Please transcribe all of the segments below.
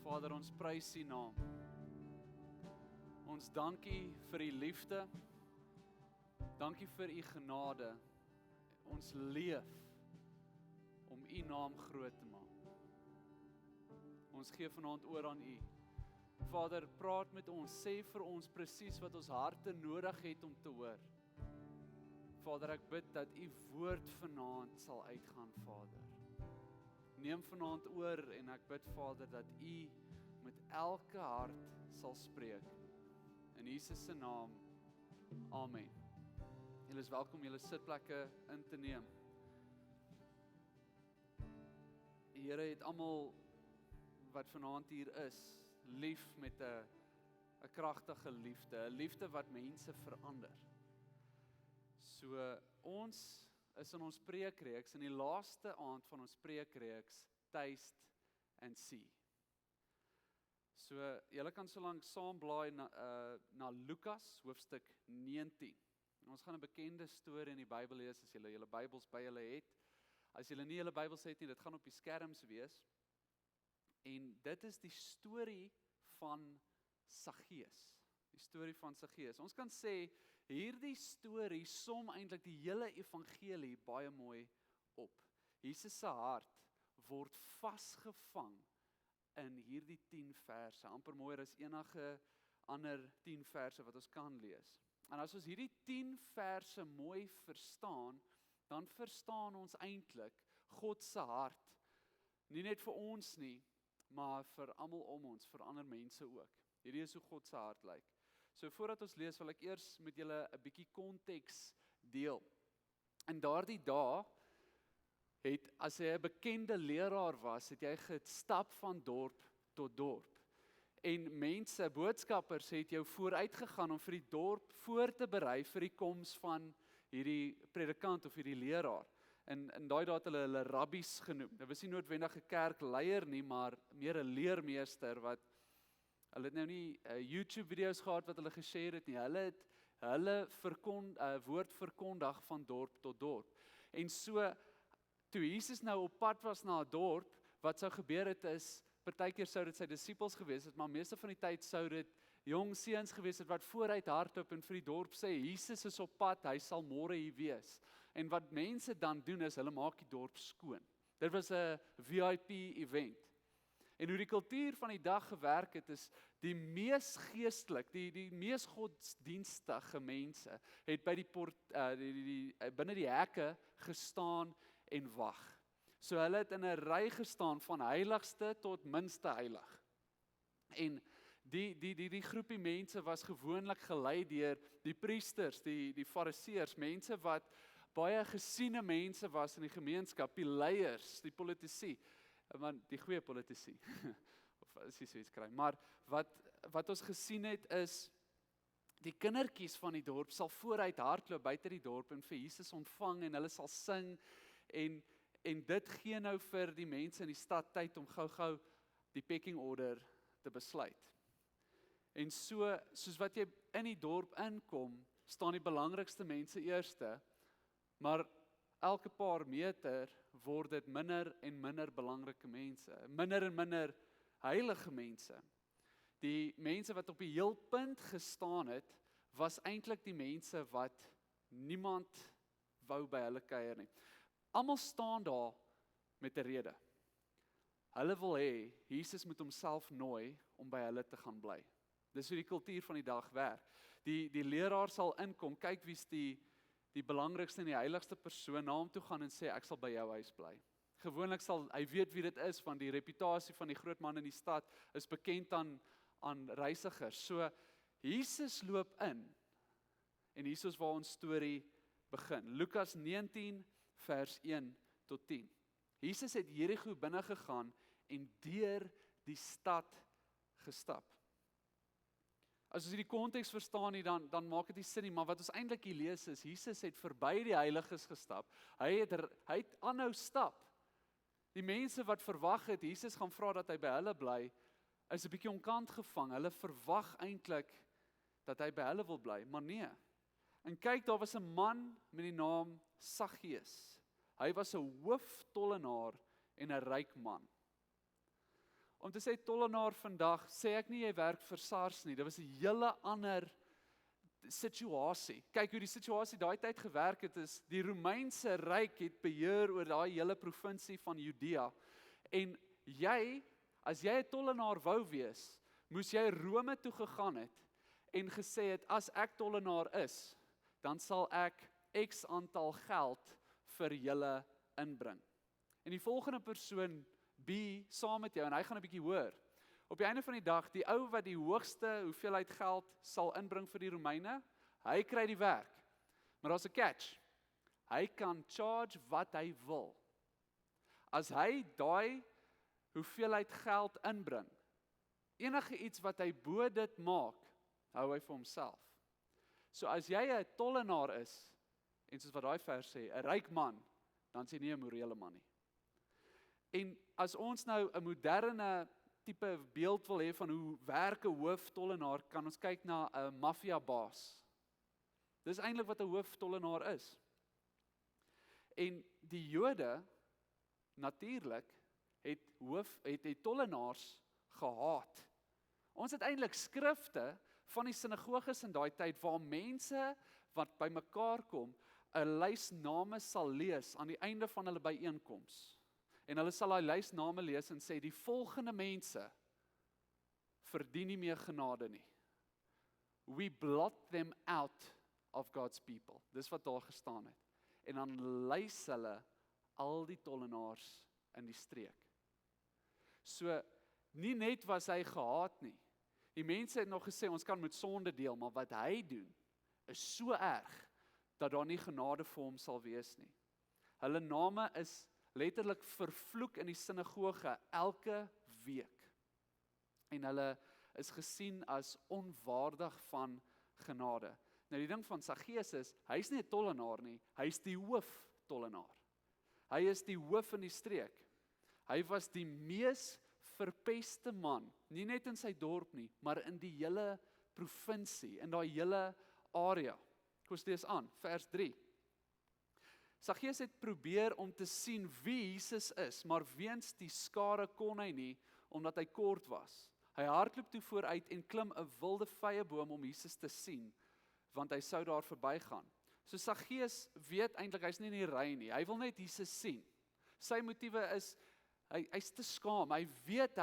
Vader, ons prys U naam. Ons dankie vir U liefde. Dankie vir U genade. Ons leef om U naam groot te maak. Ons gee vanaand oor aan U. Vader, praat met ons, sê vir ons presies wat ons harte nodig het om te hoor. Vader, ek bid dat U woord vanaand sal uitgaan, Vader. Neem vanaand oor en ek bid, Vader, dat U met elke hart sal spreek. In Jesus se naam, amen. Julle is welkom julle sitplekke in te neem. Die Here het almal wat vanaand hier is, lief met 'n kragtige liefde, 'n liefde wat mense verander. So ons is in ons preekreeks, in die laaste aand van ons preekreeks, Taste and See. So julle kan solank saam blaai na Lukas hoofstuk 19. En ons gaan 'n bekende storie in die Bybel lees as julle Bybels by julle het. As julle nie julle Bybels het nie, dit gaan op die skerms wees. En dit is die storie van Saggeus. Die storie van Saggeus. Ons kan sê, hierdie storie som eintlik die hele evangelie baie mooi op. Jesus se hart word vasgevang in hierdie 10 verse. Amper mooier as enige ander 10 verse wat ons kan lees. En as ons hierdie 10 verse mooi verstaan, dan verstaan ons eintlik God se hart. Nie net vir ons nie, maar vir almal om ons, vir ander mense ook. Hierdie is hoe God se hart lyk. So voordat ons lees, wil ek eers met julle 'n bietjie konteks deel. In daardie dae het, as jy 'n bekende leraar was, het jy gestap van dorp tot dorp. En mense, boodskappers, het jou vooruit gegaan om vir die dorp voor te berei vir die koms van hierdie predikant of hierdie leraar. In daai dae het hulle rabbies genoem. Dit was nie noodwendig 'n kerkleier nie, maar meer 'n leermeester wat hulle het nou nie YouTube video's gehad wat hulle geshare het nie. Hulle het woord verkondig van dorp tot dorp. En so toe Jesus nou op pad was na 'n dorp, wat sou gebeur het is, partykeer sou dit sy disippels gewees het, maar meeste van die tyd sou dit jong seuns gewees het wat vooruit hardloop en vir die dorp sê, Jesus is op pad, hy sal môre hier wees. En wat mense dan doen is, hulle maak die dorp skoon. Dit was 'n VIP event. En hoe die kultuur van die dag gewerk het, is die mees geestelik, die mees godsdienstige mense, het by binne die hekke gestaan en wag. So hulle het in 'n ry gestaan van heiligste tot minste heilig. En die groepie mense was gewoonlik gelei deur die priesters, die fariseërs, mense wat baie gesiene mense was in die gemeenskap, die leiers, die politici, want die goeie politici, of as jy so iets kry, maar wat ons gesien het is, die kindertjies van die dorp sal vooruit hardloop buite die dorp en vir Jesus ontvang en hulle sal sing en dit gee nou vir die mense in die stad tyd om gou-gou die pecking order te besluit. En soos wat jy in die dorp inkom, staan die belangrikste mense eerste, maar elke paar meter word dit minder en minder belangrike mense, minder en minder heilige mense. Die mense wat op die heelpunt gestaan het, was eintlik die mense wat niemand wou by hulle kuier nie. Almal staan daar met 'n rede. Hulle wil hê Jesus moet homself nooi om by hulle te gaan bly. Dis hoe die kultuur van die dag werk. Die leraar sal inkom, kyk wie's die belangrikste en die heiligste persoon, na hom toe gaan en sê, ek sal by jou huis bly. Gewoonlik sal hy weet wie dit is, want die reputasie van die groot man in die stad is bekend aan reisigers. So Jesus loop in en hier is waar ons storie begin. Lukas 19 vers 1 tot 10. Jesus het Jerigo binne gegaan en deur die stad gestap. As ons hierdie konteks verstaan nie, dan maak dit nie sin nie, maar wat ons eintlik hier lees is, Jesus het verby die heiliges gestap. Hy het aanhou stap. Die mense wat verwag het, Jesus gaan vra dat hy by hulle bly, is 'n bietjie onkant gevang. Hulle verwag eintlik dat hy by hulle wil bly, maar nee. En kyk, daar was 'n man met die naam Saggeus. Hy was 'n hooftollenaar en 'n ryk man. Om te sê tollenaar vandag, sê ek nie jy werk vir SARS nie, dit was 'n hele ander situasie. Kyk hoe die situasie daai tyd gewerk het is, die Romeinse ryk het beheer oor daai hele provinsie van Judea. En jy, as jy 'n tollenaar wou wees, moes jy Rome toe gegaan het en gesê het, as ek tollenaar is, dan sal ek X aantal geld vir julle inbring. En die volgende persoon saam met jou, en hy gaan 'n bietjie hoor. Op die einde van die dag, die ou wat die hoogste hoeveelheid geld sal inbring vir die Romeine, hy kry die werk. Maar daar's 'n catch. Hy kan charge wat hy wil. As hy daai hoeveelheid geld inbring, enige iets wat hy bo dit maak, hou hy vir homself. So as jy 'n tollenaar is, en soos wat daai vers sê, 'n ryk man, dan is jy nie 'n morele man nie. En as ons nou 'n moderne tipe beeld wil hê van hoe werk 'n hooftollenaar, kan ons kyk na 'n maffiabaas. Dis eintlik wat 'n hooftollenaar is. En die Jode natuurlik het tollenaars gehaat. Ons het eintlik skrifte van die sinagoges in daai tyd waar mense wat bymekaar kom 'n lys name sal lees aan die einde van hulle byeenkoms. En hulle sal daai lys name lees en sê die volgende mense verdien nie meer genade nie. We blot them out of God's people. Dis wat daar gestaan het. En dan lys hulle al die tollenaars in die streek. So, nie net was hy gehaat nie. Die mense het nog gesê, ons kan met sonde deel, maar wat hy doen, is so erg, dat daar nie genade vir hom sal wees nie. Hulle name is letterlik vervloek in die sinagoge elke week. En hulle is gesien as onwaardig van genade. Nou die ding van Saggeus is, hy is nie 'n tollenaar nie, hy is die hooftollenaar. Hy is die hoof in die streek. Hy was die mees verpeste man, nie net in sy dorp nie, maar in die hele provinsie, in daai hele area. Kom steeds aan, vers 3. Saggeus het probeer om te sien wie Jesus is, maar weens die skare kon hy nie, omdat hy kort was. Hy hardloop toe vooruit en klim 'n wilde vyeboom om Jesus te sien, want hy sou daar verbygaan. So Saggeus weet eintlik hy's nie in die ry nie. Hy wil net Jesus sien. Sy motiewe is hy's te skaam. Hy weet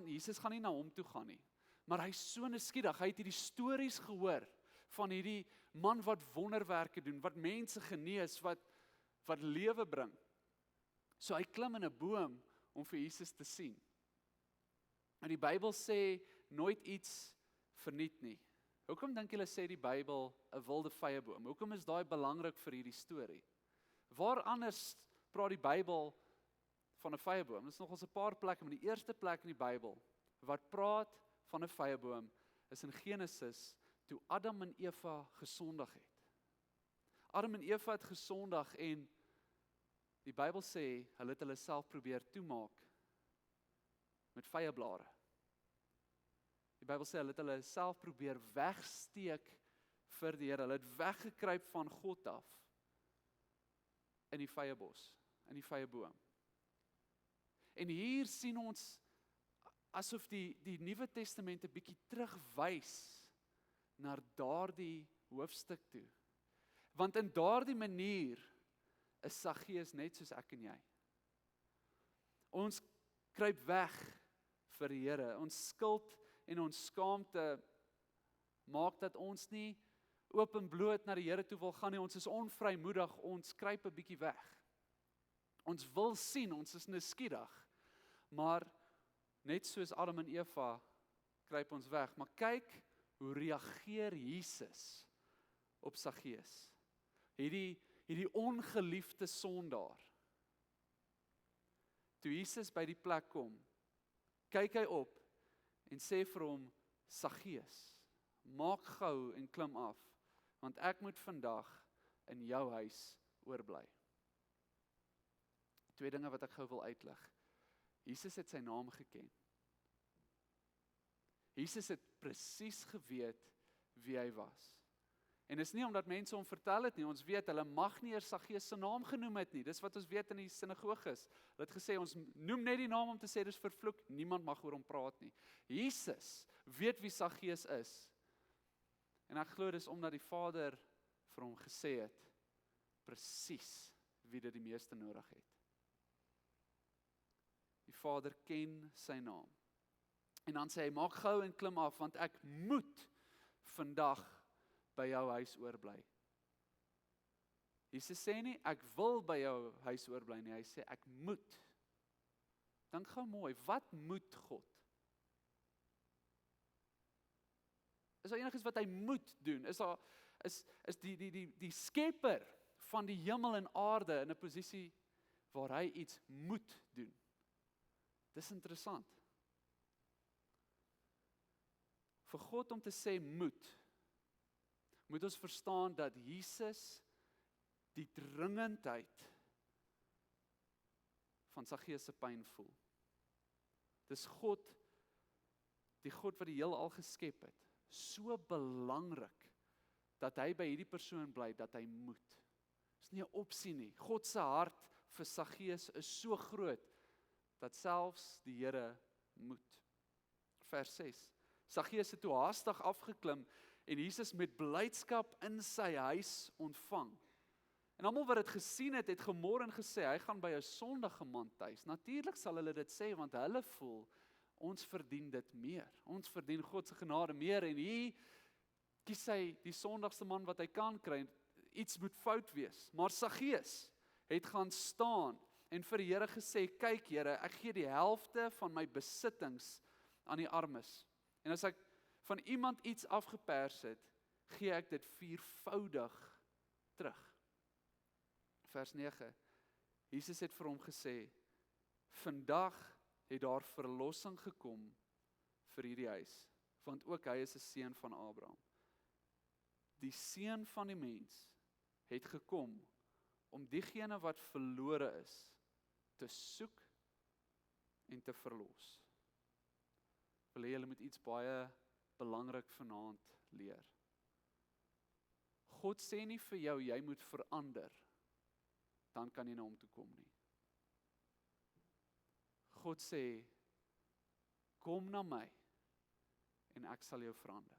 Jesus gaan nie na hom toe gaan nie. Maar hy's so nuuskierig. Hy het hierdie stories gehoor van hierdie man wat wonderwerke doen, wat mense genees, wat lewe bring. So hy klim in 'n boom om vir Jesus te sien. En die Bybel sê nooit iets verniet nie. Hoekom dink julle sê die Bybel 'n wilde vyeboom? Hoekom is daai belangrik vir hierdie storie? Waar anders praat die Bybel van 'n vyeboom? Dit is nogals 'n paar plekke, maar die eerste plek in die Bybel wat praat van 'n vyeboom is in Genesis, toe Adam en Eva gesondig het. Adam en Eva het gesondig en die Bybel sê, hulle het hulle self probeer toemaak met vyeblare. Die Bybel sê, hulle het hulle self probeer wegsteek vir die Here. Hulle het weggekruip van God af in die vyebos, in die vyeboom. En hier sien ons asof die Nuwe Testament 'n bietjie terugwys na daardie hoofstuk toe. Want in daardie manier is Saggeus net soos ek en jy. Ons kruip weg vir die Here. Ons skuld en ons skaamte maak dat ons nie openbloot na die Here toe wil gaan nie. Ons is onvrymoedig, ons kruip 'n bietjie weg. Ons wil sien, ons is nuuskierig, maar net soos Adam en Eva kruip ons weg. Maar kyk hoe reageer Jesus op Saggeus. Hierdie ongeliefde sondaar. Toe Jesus by die plek kom, kyk hy op en sê vir hom, Saggeus, maak gou en klim af, want ek moet vandag in jou huis oorbly. Twee dinge wat ek gou wil uitlig. Jesus het sy naam geken. Jesus het presies geweet wie hy was. En dis nie omdat mense hom vertel het nie, ons weet, hulle mag nie eers Saggeus se naam genoem het nie, dis wat ons weet in die sinagoges. Hulle het gesê, ons noem net die naam om te sê, dis vervloek, niemand mag oor hom praat nie. Jesus weet wie Saggeus is, en ek glo dis omdat die Vader vir hom gesê het, presies wie dit die meeste nodig het. Die Vader ken sy naam. En dan sê hy, maak gou en klim af, want ek moet vandag by jou huis oorbly. Jesus sê nie, ek wil by jou huis oorbly nie, hy sê, ek moet. Dink gou mooi, wat moet God? Is daar enigiets wat hy moet doen? Is die skepper van die hemel en aarde in 'n posisie waar hy iets moet doen? Dis interessant. Vir God om te sê moet ons verstaan dat Jesus die dringendheid van Saggeus se pyn voel. Dis God, die God wat die heelal geskep het, so belangrik dat hy by hierdie persoon bly dat hy moet. Dis nie 'n opsie nie. God se hart vir Saggeus is so groot dat selfs die Here moet. Vers 6. Saggeus het toe haastig afgeklim en Jesus met blydskap in sy huis ontvang. En almal wat dit gesien het, het gemor en gesê, hy gaan by 'n sondige man tuis. Natuurlik sal hulle dit sê, want hulle voel, ons verdien dit meer. Ons verdien God se genade meer, en hier kies hy die sondigste man wat hy kan kry. Iets moet fout wees. Maar Saggeus het gaan staan en vir die Here gesê, kyk Here, ek gee die helfte van my besittings aan die armes. En as ek van iemand iets afgepers het, gee ek dit 4voudig terug. Vers 9. Jesus het vir hom gesê, vandag het daar verlossing gekom vir hierdie huis, want ook hy is 'n seun van Abraham. Die seun van die mens het gekom om diegene wat verlore is, te soek en te verlos. Wil hê julle moet iets baie belangrik vanaand leer. God sê nie vir jou, jy moet verander, dan kan jy na hom toe kom nie. God sê, kom na my, en ek sal jou verander.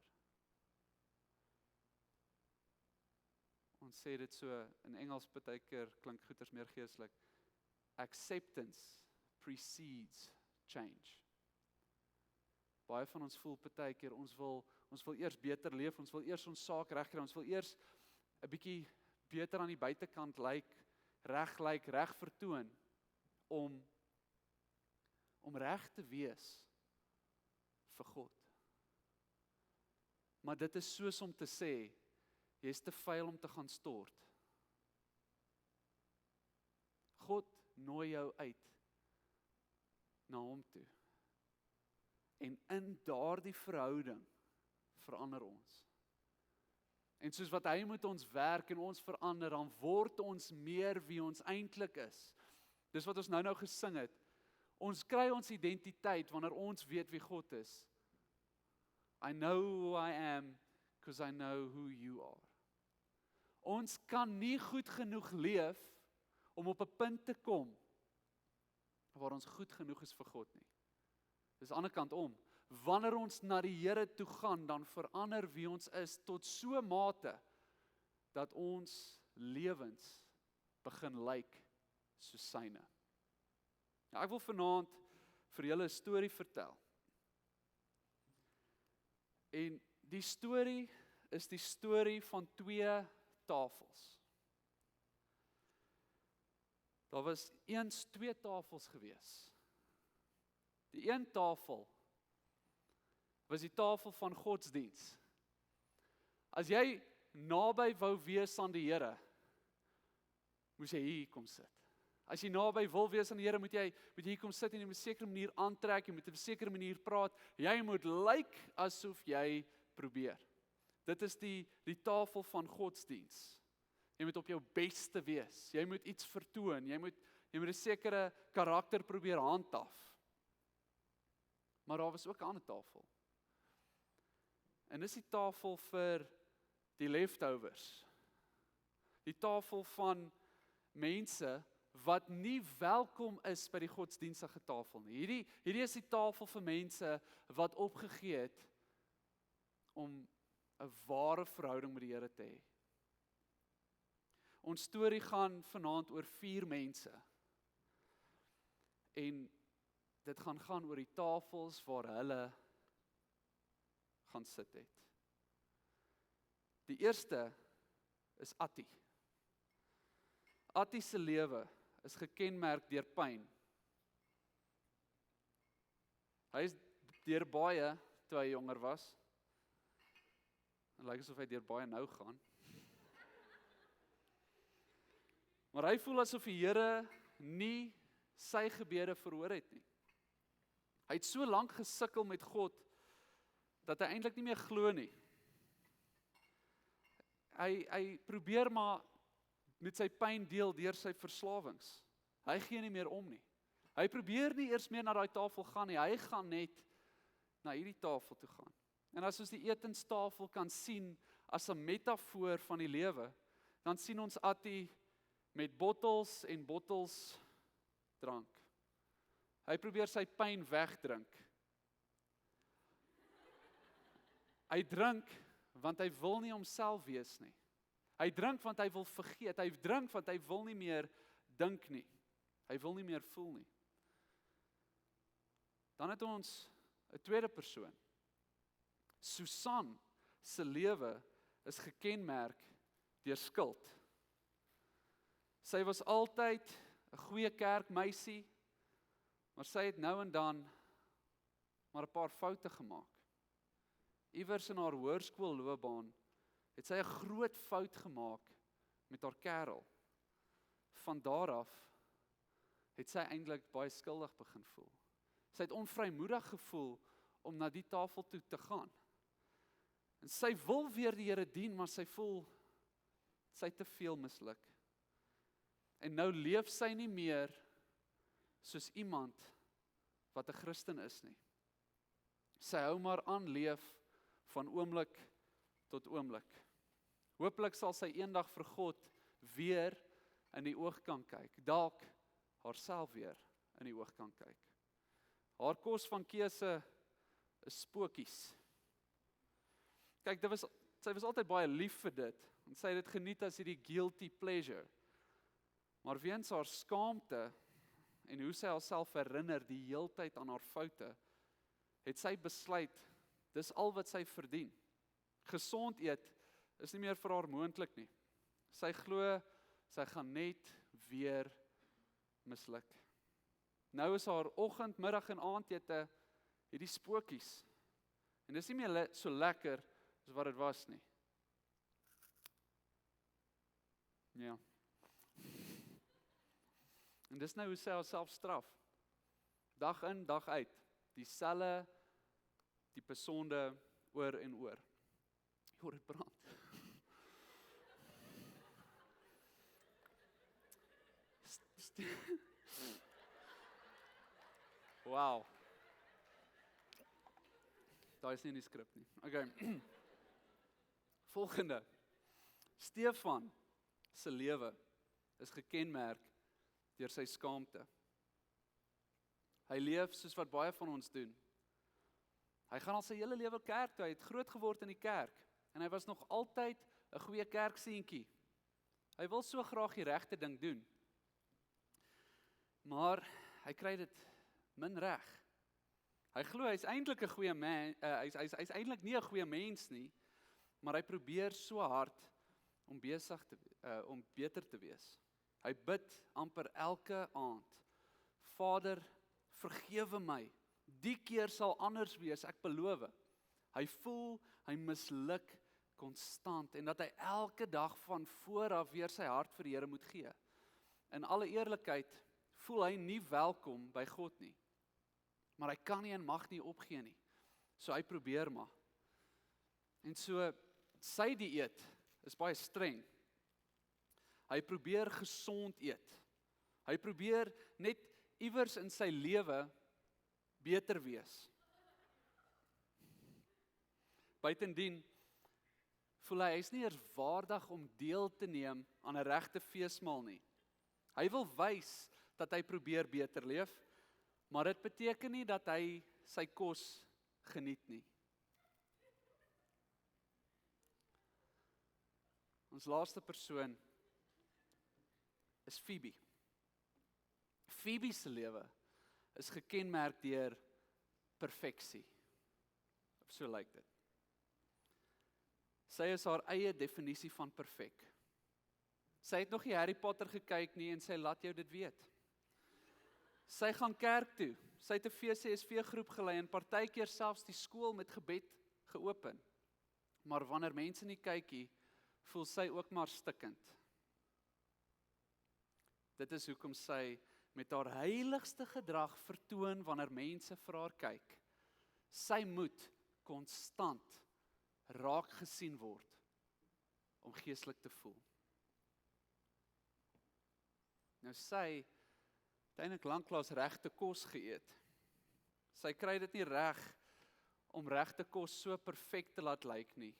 Ons sê dit so, in Engels partykeer klink goeters meer geestelik. Acceptance precedes change. Baie van ons voel partykeer, ons wil eers beter leef, ons wil eers ons saak regkry, ons wil eers 'n bietjie beter aan die buitekant lyk, reg vertoon, om reg te wees vir God. Maar dit is soos om te sê, jy is te vuil om te gaan stort. God nooi jou uit na hom toe. En in daardie verhouding verander ons. En soos wat hy met ons werk en ons verander, dan word ons meer wie ons eintlik is. Dis wat ons nou gesing het. Ons kry ons identiteit wanneer ons weet wie God is. I know who I am, because I know who you are. Ons kan nie goed genoeg leef om op 'n punt te kom waar ons goed genoeg is vir God nie. Dis aan die ander kant om. Wanneer ons na die Here toe gaan, dan verander wie ons is tot so mate dat ons lewens begin lyk soos syne. Nou, ek wil vanaand vir julle 'n storie vertel. En die storie is die storie van 2 tafels. Daar was eens 2 tafels gewees. Die een tafel was die tafel van godsdiens. As jy naby wou wees aan die Here, moes jy hier kom sit. As jy naby wil wees aan die Here, moet jy hier kom sit en jy moet 'n sekere manier aantrek, jy moet op 'n sekere manier praat, jy moet lyk asof jy probeer. Dit is die tafel van godsdiens. Jy moet op jou beste wees, jy moet iets vertoon, jy moet 'n sekere karakter probeer handhaaf. Maar daar was ook 'n ander tafel. En dis die tafel vir die leftovers. Die tafel van mense wat nie welkom is by die godsdienstige tafel nie. Hierdie is die tafel vir mense wat opgegee het om 'n ware verhouding met die Here te hê. Ons storie gaan vanaand oor 4 mense. En dit gaan oor die tafels waar hulle gaan sit het. Die eerste is Attie. Attie se lewe is gekenmerk deur pyn. Hy is deur baie toe hy jonger was. En lyk asof hy deur baie nou gaan. Maar hy voel asof die Here nie sy gebede verhoor het nie. Hy het so lank gesukkel met God, dat hy eintlik nie meer glo nie. Hy probeer maar met sy pyn deel deur sy verslawings. Hy gee nie meer om nie. Hy probeer nie eers meer na daai tafel gaan nie, hy gaan net na hierdie tafel toe gaan. En as ons die etenstafel kan sien as 'n metafoor van die lewe, dan sien ons Attie met bottels en bottels drank. Hy probeer sy pyn wegdrink. Hy drink want hy wil nie homself wees nie. Hy drink want hy wil vergeet. Hy drink want hy wil nie meer dink nie. Hy wil nie meer voel nie. Dan het ons 'n tweede persoon. Susan se lewe is gekenmerk deur skuld. Sy was altyd 'n goeie kerkmeisie, maar sy het nou en dan maar 'n paar foute gemaak. Iewers in haar hoërskoolloopbaan het sy 'n groot fout gemaak met haar kerel. Van daar af het sy eintlik baie skuldig begin voel. Sy het onvrymoedig gevoel om na die tafel toe te gaan. En sy wil weer die Here dien, maar sy voel sy het te veel misluk. En nou leef sy nie meer soos iemand wat 'n Christen is nie. Sy hou maar aan leef van oomblik tot oomblik. Hooplik sal sy eendag vir God weer in die oog kan kyk. Dalk haarself weer in die oog kan kyk. Haar kos van keuse is spokies. Kyk, sy was altyd baie lief vir dit, en sy het dit geniet as hierdie guilty pleasure. Maar weens haar skaamte en hoe sy haarself herinner die heeltyd aan haar foute, het sy besluit, dis al wat sy verdien. Gesond eet is nie meer vir haar moontlik nie. Sy glo, sy gaan net weer misluk. Nou is haar oggend, middag en aandete hierdie spokies. En dis nie meer so lekker as wat dit was nie. Ja. En dis nou hoe sy haarself straf. Dag in, dag uit. Dieselfde tipe sonde oor en oor. Hoor dit brand. Wow. Daar is nie in die skrip nie. Okay. Volgende. Stefan se lewe is gekenmerk deur sy skaamte. Hy leef soos wat baie van ons doen. Hy gaan al sy hele lewe kerk toe, hy het groot geword in die kerk, en hy was nog altyd 'n goeie kerkseentjie. Hy wil so graag die regte ding doen. Maar hy kry dit min reg. Hy glo hy's eintlik 'n goeie man, hy's eintlik nie 'n goeie mens nie, maar hy probeer so hard om om beter te wees. Hy bid amper elke aand. Vader, vergewe my. Die keer sal anders wees, ek beloof. Hy voel, hy misluk konstant, en dat hy elke dag van voor af weer sy hart vir die Here moet gee. In alle eerlikheid, voel hy nie welkom by God nie. Maar hy kan nie en mag nie opgee nie. So hy probeer maar. En so, sy dieet is baie streng. Hy probeer gesond eet. Hy probeer net iewers in sy lewe beter wees. Buitendien voel hy is nie eers waardig om deel te neem aan 'n regte feesmaal nie. Hy wil wys dat hy probeer beter leef, maar dit beteken nie dat hy sy kos geniet nie. Ons laaste persoon is Phoebe. Phoebe se lewe is gekenmerk deur perfeksie. Of so lyk dit. Sy is haar eie definisie van perfek. Sy het nog nie Harry Potter gekyk nie en sy laat jou dit weet. Sy gaan kerk toe. Sy het 'n FCSV groep gelei en partykeer selfs die skool met gebed geopen. Maar wanneer mense nie kyk nie, voel sy ook maar stikkend. Dit is hoekom sy met haar heiligste gedrag vertoon wanneer mense vir haar kyk. Sy moet konstant raak gesien word om geestelik te voel. Nou sy het eintlik lanklaas regte kos geëet. Sy kry dit nie reg om regte kos so perfek te laat lyk nie.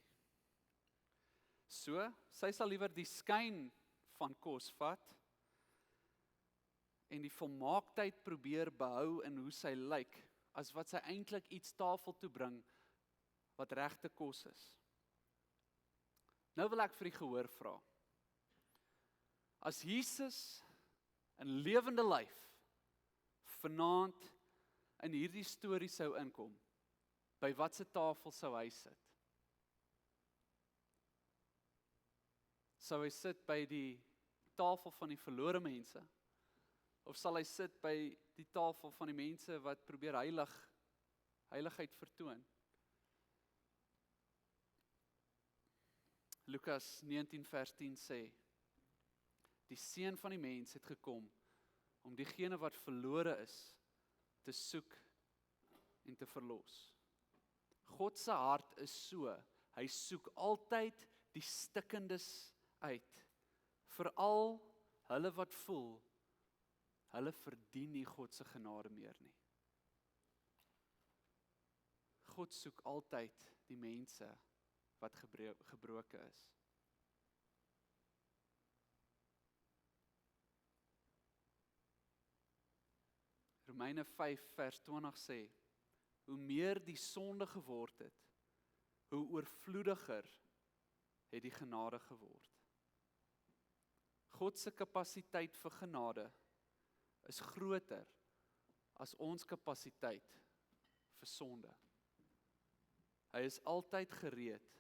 So, sy sal liewer die skyn van kos vat en die volmaaktheid probeer behou in hoe sy lyk, as wat sy eintlik iets tafel toe bring wat regte kos is. Nou wil ek vir die gehoor vra. As Jesus in lewende lyf vanaand in hierdie storie sou inkom, by watse tafel sou hy sit? Sou hy sit by die tafel van die verlore mense? Of sal hy sit by die tafel van die mense wat probeer heiligheid vertoon? Lukas 19 vers 10 sê, die Seun van die mens het gekom om diegene wat verlore is, te soek en te verlos. God se hart is so, hy soek altyd die stikkendes uit. Veral hulle wat voel, hulle verdien nie God se genade meer nie. God soek altyd die mense wat gebroken is. Romeine 5 vers 20 sê, hoe meer die sonde geword het, hoe oorvloediger het die genade geword. God se kapasiteit vir genade is groter as ons kapasiteit vir sonde. Hy is altyd gereed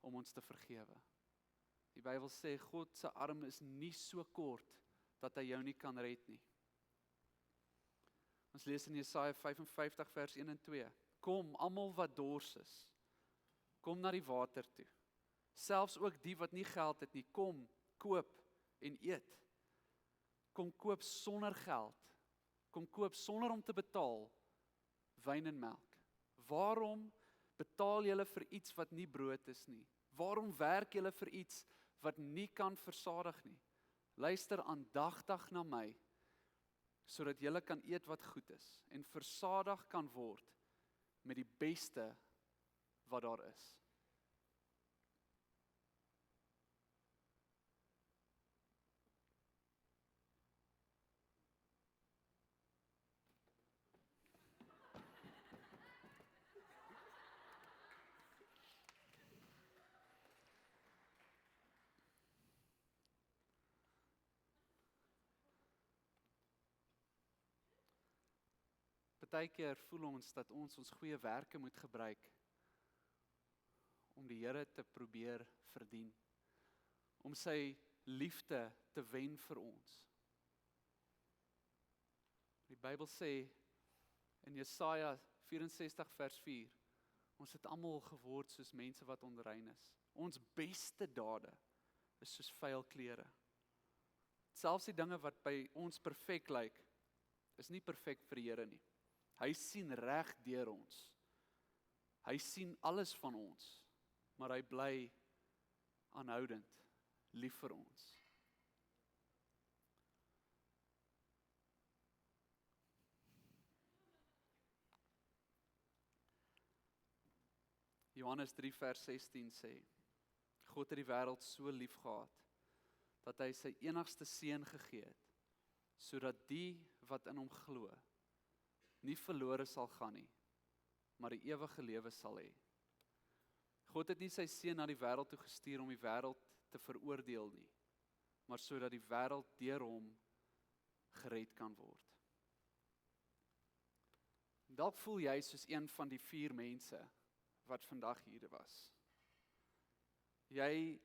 om ons te vergewe. Die Bybel sê, God se arm is nie so kort dat hy jou nie kan red nie. Ons lees in Jesaja 55 vers 1 en 2. Kom, almal wat dors is, kom na die water toe. Selfs ook die wat nie geld het nie, kom, koop en eet. Kom koop sonder geld. Kom koop sonder om te betaal wyn en melk. Waarom betaal julle vir iets wat nie brood is nie? Waarom werk julle vir iets wat nie kan versadig nie? Luister aandagtig na my, sodat julle kan eet wat goed is en versadig kan word met die beste wat daar is. Partykeer voel ons dat ons goeie werke moet gebruik om die Here te probeer verdien, om sy liefde te wen vir ons. Die Bybel sê in Jesaja 64 vers 4, ons het almal geword soos mense wat onrein is. Ons beste dade is soos vuil klere. Selfs die dinge wat by ons perfek lyk, is nie perfek vir die Here nie. Hy sien reg deur ons. Hy sien alles van ons, maar hy bly aanhoudend lief vir ons. Johannes 3 vers 16 sê, God het die wêreld so lief gehad, dat hy sy enigste seun gegee het, sodat die wat in hom glo, nie verlore sal gaan nie, maar die ewige lewe sal hê. God het nie sy seun na die wêreld toe gestuur om die wêreld te veroordeel nie, maar sodat die wêreld deur hom gered kan word. Dalk voel jy soos een van die 4 mense wat vandag hier was. Jy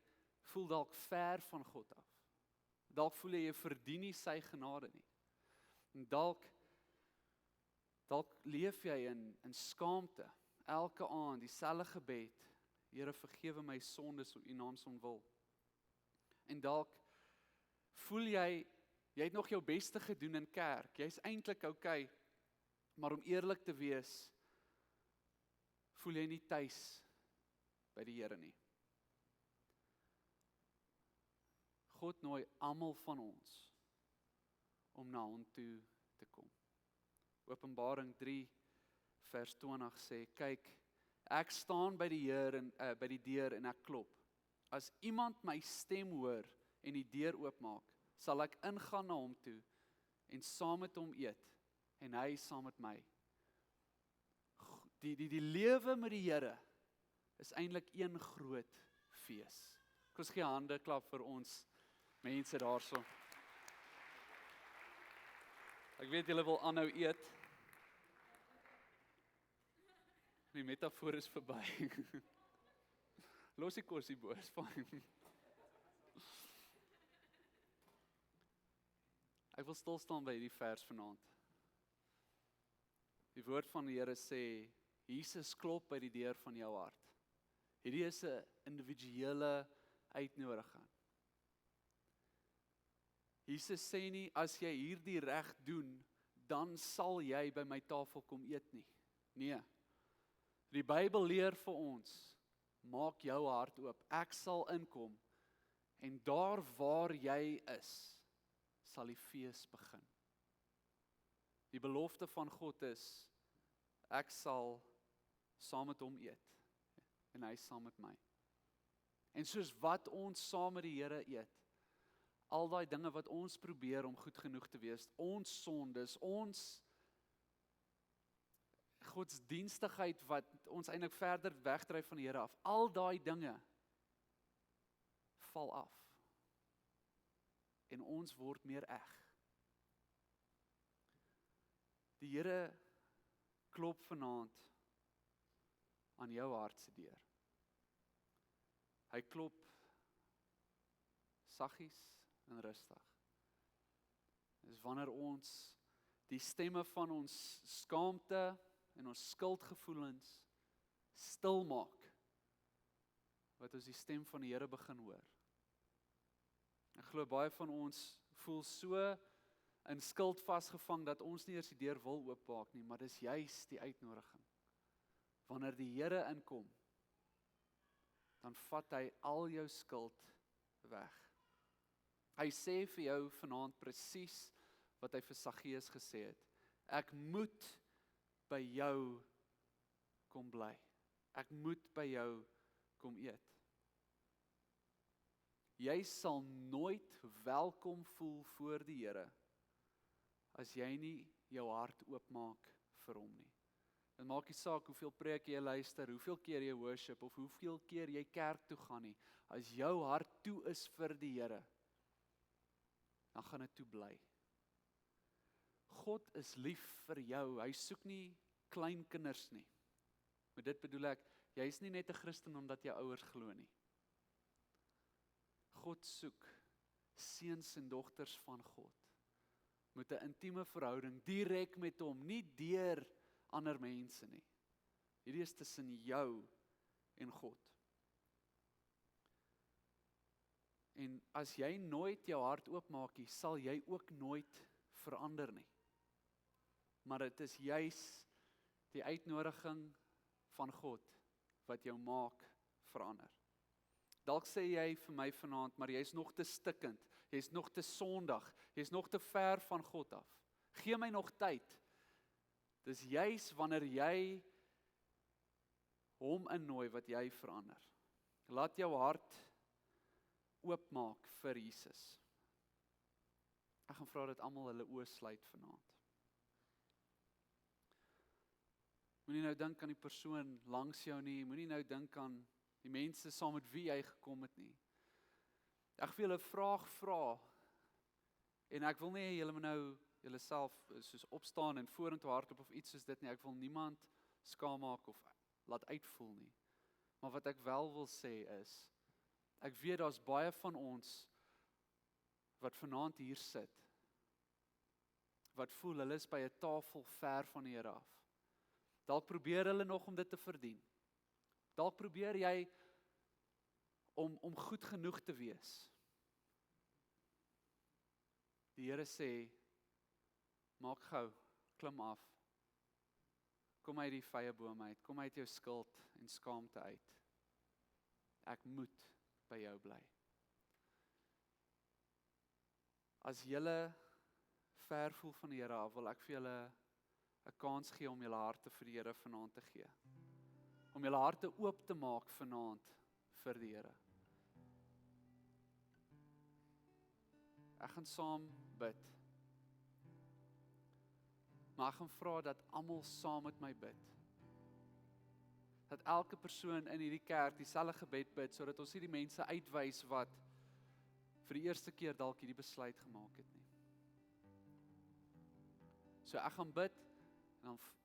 voel dalk ver van God af. Dalk voel jy verdien nie sy genade nie. En dalk leef jy in skaamte, elke aand, dieselfde gebed, Here vergewe my sondes om U naam se wil. En dalk voel jy het nog jou beste gedoen in kerk, jy's eintlik okay, maar om eerlik te wees, voel jy nie tuis by die Here nie. God nooi almal van ons om na hom toe te kom. Openbaring 3 vers 20 sê, kyk, ek staan by die deur en ek klop. As iemand my stem hoor en die deur oopmaak, sal ek ingaan na hom toe en saam met hom eet en hy saam met my. Die lewe met die Here is eintlik een groot fees. Kom ons gee hande klap vir ons mense daarso. Ek weet julle wil aanhou eet. Die metafoor is verby. Los die korsie bo, is fyn. Ek wil stil staan by hierdie vers vanaand. Die woord van die Here sê, Jesus klop by die deur van jou hart. Hierdie is 'n individuele uitnodiging. Jesus sê nie, as jy hierdie reg doen, dan sal jy by my tafel kom eet nie. Nee. Die Bybel leer vir ons, maak jou hart oop, ek sal inkom, en daar waar jy is, sal die fees begin. Die belofte van God is, ek sal saam met hom eet, en hy saam met my. En soos wat ons saam met die Here eet, al daai dinge wat ons probeer om goed genoeg te wees, ons sondes, ons godsdienstigheid wat ons eintlik verder wegdryf van die Here af, al daai dinge val af. En ons word meer eg. Die Here klop vanaand aan jou hart se deur. Hy klop saggies en rustig. Dis wanneer ons die stemme van ons skaamte en ons skuldgevoelens stil maak, wat ons die stem van die Here begin hoor. Ek glo baie van ons voel so in skuld vasgevang dat ons nie eers die deur wil oopmaak nie, maar dis juis die uitnodiging. Wanneer die Here inkom, dan vat hy al jou skuld weg. Hy sê vir jou vanaand presies wat hy vir Saggeus gesê het. Ek moet by jou kom bly. Ek moet by jou kom eet. Jy sal nooit welkom voel voor die Here as jy nie jou hart oopmaak vir hom nie. Dit maak nie saak hoeveel preek jy luister, hoeveel keer jy worship of hoeveel keer jy kerk toe gaan nie. As jou hart toe is vir die Here, dan gaan dit toe bly. God is lief vir jou. Hy soek nie klein kinders nie. Met dit bedoel ek, jy is nie net 'n Christen omdat jou ouers glo nie. God soek seuns en dogters van God met 'n intieme verhouding direk met hom, nie deur ander mense nie. Hierdie is tussen jou en God. En as jy nooit jou hart oopmaak nie, sal jy ook nooit verander nie. Maar dit is juis die uitnodiging van God wat jou maak verander. Dalk sê jy vir my vanaand, maar jy's nog te stikkend, jy's nog te sondig, jy's nog te ver van God af. Gee my nog tyd. Dis juis wanneer jy hom innooi wat jy verander. Laat jou hart oopmaak vir Jesus. Ek gaan vra dat almal hulle oë sluit vanaand. Moenie nou dink aan die persoon langs jou nie, moenie nou dink aan die mense saam met wie jy gekom het nie. Ek wil julle 'n vraag vra, en ek wil nie hê julle moet nou julleself soos opstaan en vorentoe hardloop of iets soos dit nie, ek wil niemand skaam maak of laat uitvoel nie. Maar wat ek wel wil sê is, ek weet daar's baie van ons wat vanaand hier sit, wat voel hulle is by 'n tafel ver van die Here af. Dalk probeer hulle nog om dit te verdien. Dalk probeer jy om goed genoeg te wees. Die Here sê, maak gou, klim af. Kom uit die vrye boom uit, kom uit jou skuld en skaamte uit. Ek moet by jou bly. As julle ver voel van die Here af, wil ek vir julle 'n kans gee om julle harte vir die Here vanaand te gee. Om julle harte oop te maak vanaand vir die Here. Ek gaan saam bid. Maar ek gaan vra dat almal saam met my bid. Dat elke persoon in hierdie kerk dieselfde gebed bid, sodat ons nie die mense uitwys wat vir die eerste keer dalk hierdie besluit gemaak het nie. So ek gaan bid,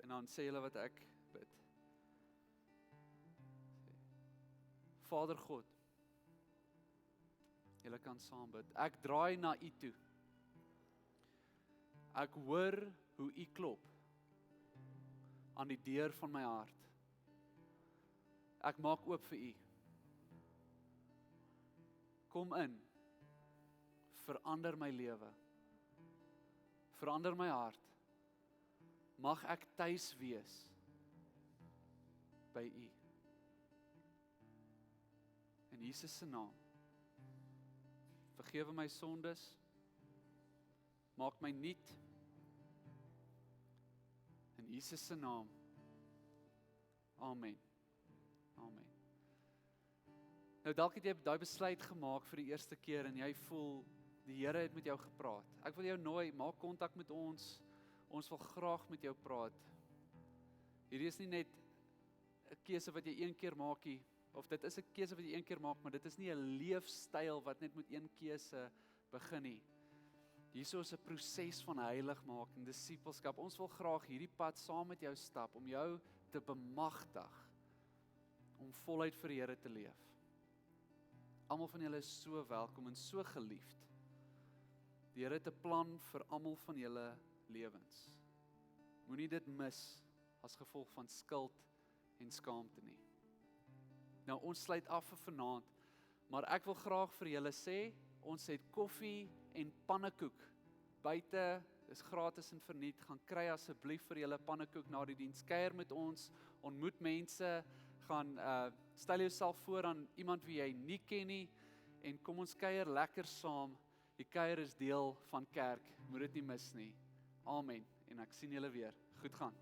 en dan sê julle wat ek bid. Vader God, julle kan saam bid. Ek draai na U toe. Ek hoor hoe U klop aan die deur van my hart. Ek maak oop vir U. Kom in. Verander my lewe. Verander my hart. Mag ek tuis wees by U. In Jesus se naam. Vergewe my sondes. Maak my nuut. In Jesus se naam. Amen. Amen. Nou dalk het jy daai besluit gemaak vir die eerste keer en jy voel die Here het met jou gepraat. Ek wil jou nooi, maak kontak met ons. Ons wil graag met jou praat. Hierdie is nie net 'n keuse wat jy een keer maak nie, of dit is 'n keuse wat jy een keer maak, maar dit is nie 'n leefstyl wat net met een keuse begin nie. Hierso is 'n proses van heiligmaak en disippelskap. Ons wil graag hierdie pad saam met jou stap om jou te bemagtig om voluit vir die Here te leef. Almal van julle is so welkom en so geliefd. Die Here het 'n plan vir almal van julle lewens. Moenie dit mis as gevolg van skuld en skaamte nie. Nou ons sluit af vir vanaand, maar ek wil graag vir julle sê, ons het koffie en pannekoek buite, is gratis en verniet. Gaan kry asseblief vir julle pannekoek na die diens. Kuier met ons, ontmoet mense, gaan stel jouself voor aan iemand wie jy nie ken nie en kom ons kuier lekker saam. Die kuier is deel van kerk, moet dit nie mis nie. Amen. En ek sien julle weer. Goed gaan.